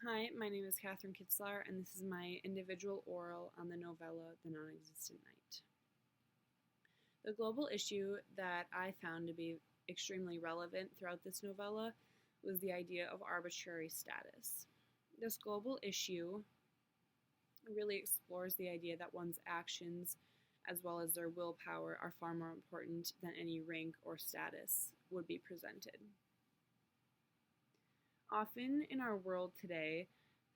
Hi, my name is Catherine Kitzlar, and this is my individual oral on the novella The Nonexistent Knight. The global issue that I found to be extremely relevant throughout this novella was the idea of arbitrary status. This global issue really explores the idea that one's actions, as well as their willpower, are far more important than any rank or status would be presented. Often in our world today,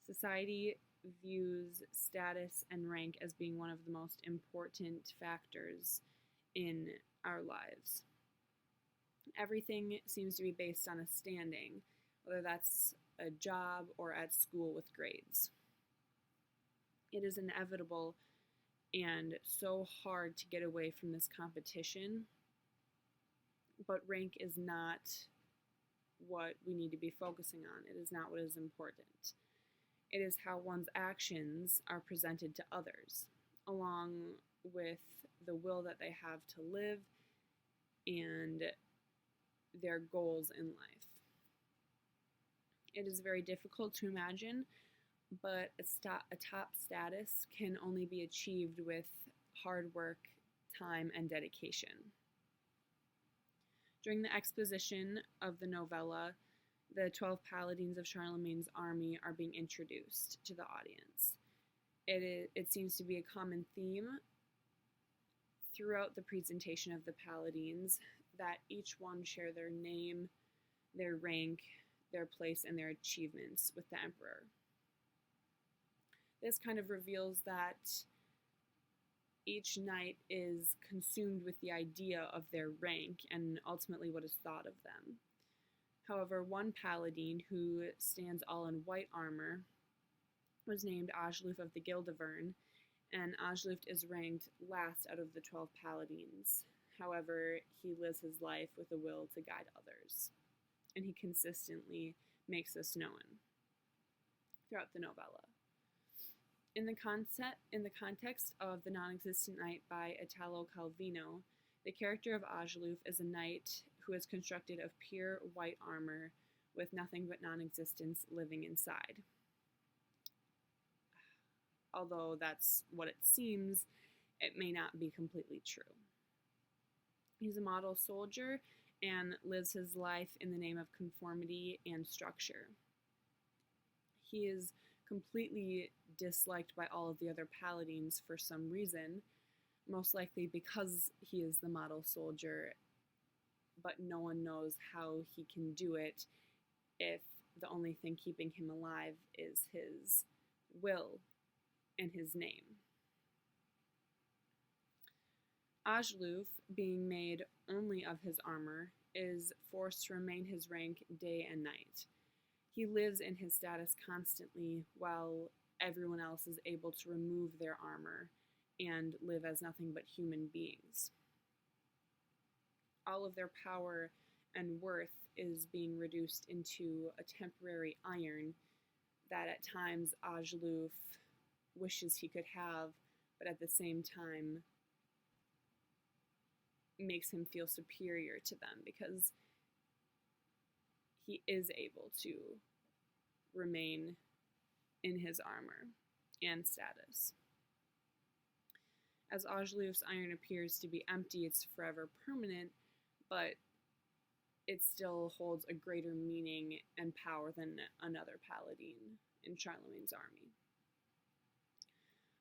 society views status and rank as being one of the most important factors in our lives. Everything seems to be based on a standing, whether that's a job or at school with grades. It is inevitable and so hard to get away from this competition, but rank is not what we need to be focusing on. It is not what is important. It is how one's actions are presented to others, along with the will that they have to live and their goals in life. It is very difficult to imagine, but a top status can only be achieved with hard work, time, and dedication. During the exposition of the novella, the 12 paladins of Charlemagne's army are being introduced to the audience. It seems to be a common theme throughout the presentation of the paladins that each one share their name, their rank, their place, and their achievements with the emperor. This kind of reveals that each knight is consumed with the idea of their rank and ultimately what is thought of them. However, one paladin who stands all in white armor was named Ajluf of the Gildevern, and Ajluf is ranked last out of the 12 paladins. However, he lives his life with a will to guide others, and he consistently makes this known throughout the novella. In the context of The Nonexistent Knight by Italo Calvino, the character of Ajluf is a knight who is constructed of pure white armor with nothing but non-existence living inside. Although that's what it seems, it may not be completely true. He's a model soldier and lives his life in the name of conformity and structure. He is completely disliked by all of the other paladins for some reason, most likely because he is the model soldier, but no one knows how he can do it if the only thing keeping him alive is his will and his name. Ajluf, being made only of his armor, is forced to remain his rank day and night. He lives in his status constantly while everyone else is able to remove their armor and live as nothing but human beings. All of their power and worth is being reduced into a temporary iron that at times Ajluf wishes he could have, but at the same time makes him feel superior to them because he is able to remain in his armor and status. As Ajluf's iron appears to be empty, it's forever permanent, but it still holds a greater meaning and power than another paladin in Charlemagne's army.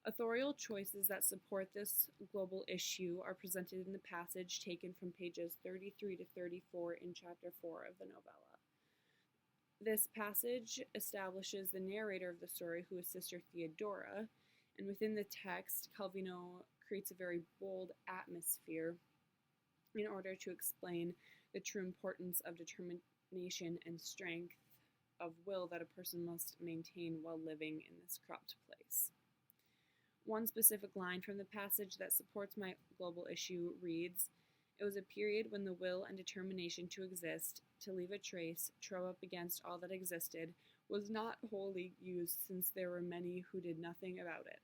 Authorial choices that support this global issue are presented in the passage taken from pages 33 to 34 in chapter 4 of the novella. This passage establishes the narrator of the story, who is Sister Theodora, and within the text, Calvino creates a very bold atmosphere in order to explain the true importance of determination and strength of will that a person must maintain while living in this corrupt place. One specific line from the passage that supports my global issue reads, "It was a period when the will and determination to exist, to leave a trace, throw up against all that existed, was not wholly used, since there were many who did nothing about it."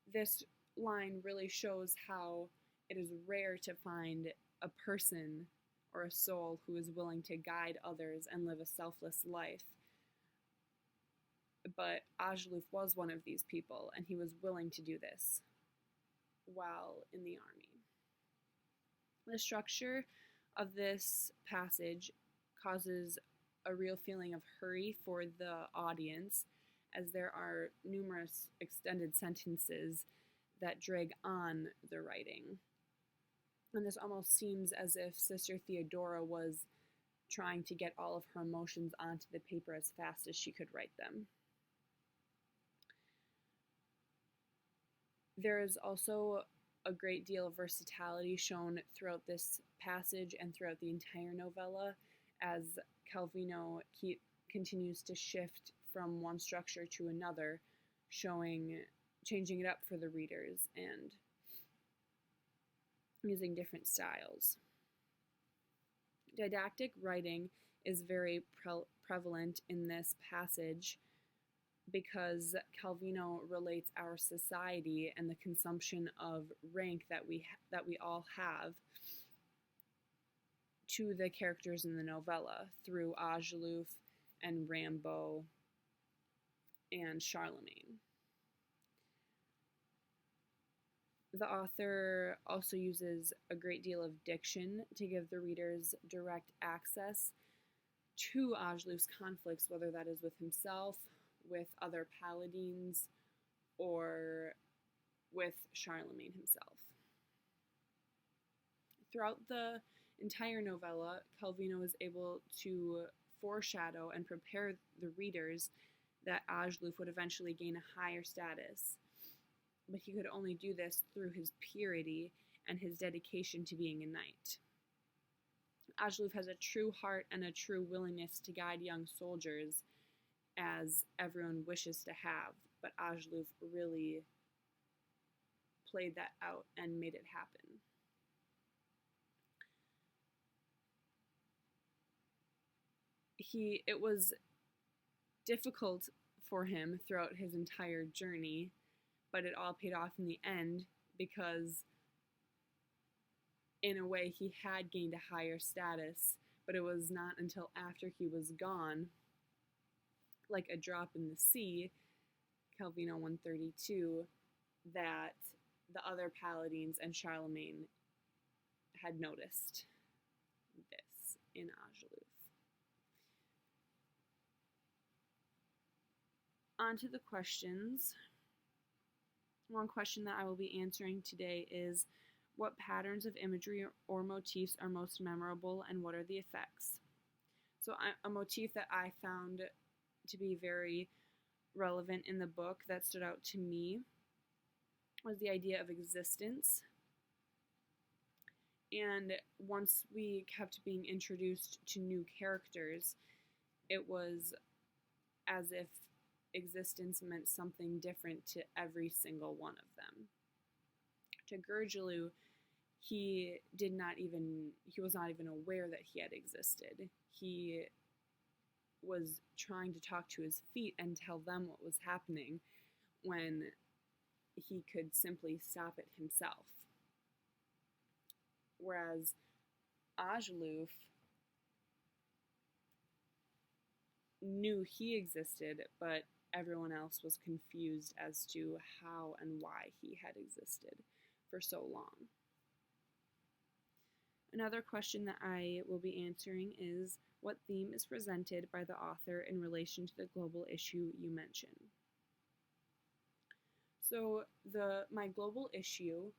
This line really shows how it is rare to find a person or a soul who is willing to guide others and live a selfless life But Ajaluf was one of these people, and he was willing to do this while in the army. The structure of this passage causes a real feeling of hurry for the audience, as there are numerous extended sentences that drag on the writing. And this almost seems as if Sister Theodora was trying to get all of her emotions onto the paper as fast as she could write them. There is also a great deal of versatility shown throughout this passage and throughout the entire novella, as Calvino continues to shift from one structure to another, changing it up for the readers and using different styles. Didactic writing is very prevalent in this passage because Calvino relates our society and the consumption of rank that we all have to the characters in the novella through Ajaluf and Rambo and Charlemagne. The author also uses a great deal of diction to give the readers direct access to Ajaluf's conflicts, whether that is with himself, with other paladins, or with Charlemagne himself. Throughout the entire novella, Calvino is able to foreshadow and prepare the readers that Ajaluf would eventually gain a higher status, but he could only do this through his purity and his dedication to being a knight. Ajaluf has a true heart and a true willingness to guide young soldiers, as everyone wishes to have, but Ajaluf really played that out and made it happen. It was difficult for him throughout his entire journey, but it all paid off in the end because, in a way, he had gained a higher status, but it was not until after he was gone, like a drop in the sea, Calvino 132, that the other paladins and Charlemagne had noticed this in Ajaluf. On to the questions. One question that I will be answering today is, what patterns of imagery or motifs are most memorable, and what are the effects? So a motif that I found to be very relevant in the book that stood out to me was the idea of existence. And once we kept being introduced to new characters, it was as if existence meant something different to every single one of them. To Gurgelu, he was not even aware that he had existed. He was trying to talk to his feet and tell them what was happening when he could simply stop it himself. Whereas Ajaluf knew he existed, but everyone else was confused as to how and why he had existed for so long. Another question that I will be answering is, what theme is presented by the author in relation to the global issue you mention? So my global issue,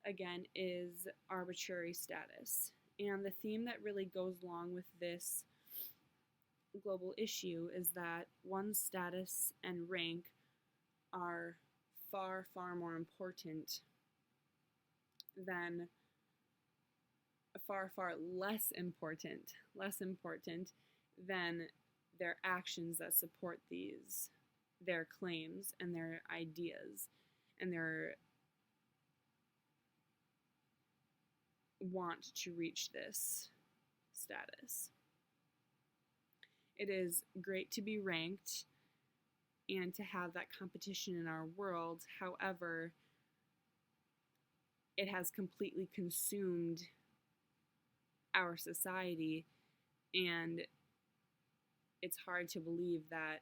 again, is arbitrary status. And the theme that really goes along with this global issue is that one's status and rank are far, far more important than far, far less important than their actions that support their claims and their ideas and their want to reach this status. It is great to be ranked and to have that competition in our world. However, it has completely consumed our society, and it's hard to believe that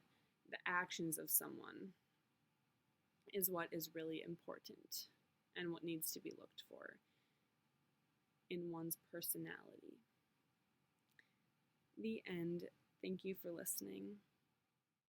the actions of someone is what is really important and what needs to be looked for in one's personality. The end. Thank you for listening.